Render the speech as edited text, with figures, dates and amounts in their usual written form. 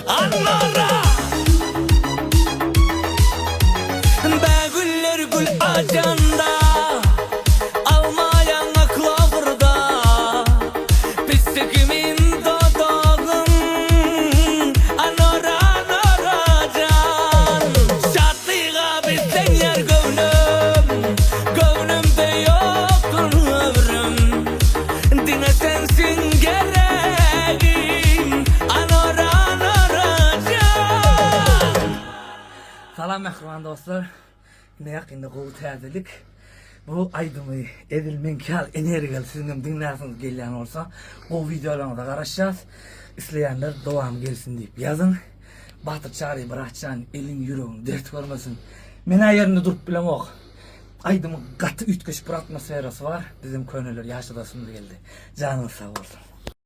Anlara Bəgüller gül acanda Almayan akla burada Pislikimin dodağın Anora can Şartlığa bizden yer gönlüm Gönlümde yoktur ömrüm Dine sensin gereğim Anora can Salam mehriban dostlar. Yine yakında kolu terdelik. Bu aydımı edilmen kal enerjiyel sizin dinlersiniz gelen olsa o videolarına da karışacağız. İsteyenler devam gelsin deyip yazın. Batır çağrıyı bırakacağın elin yüreğin dert görmesin. Mena yerinde durup bilem ok. Aydımı katı ütküş bir atmosferası var. Bizim köyneler yaşlı da şimdi geldi. Canınız sağ olsun.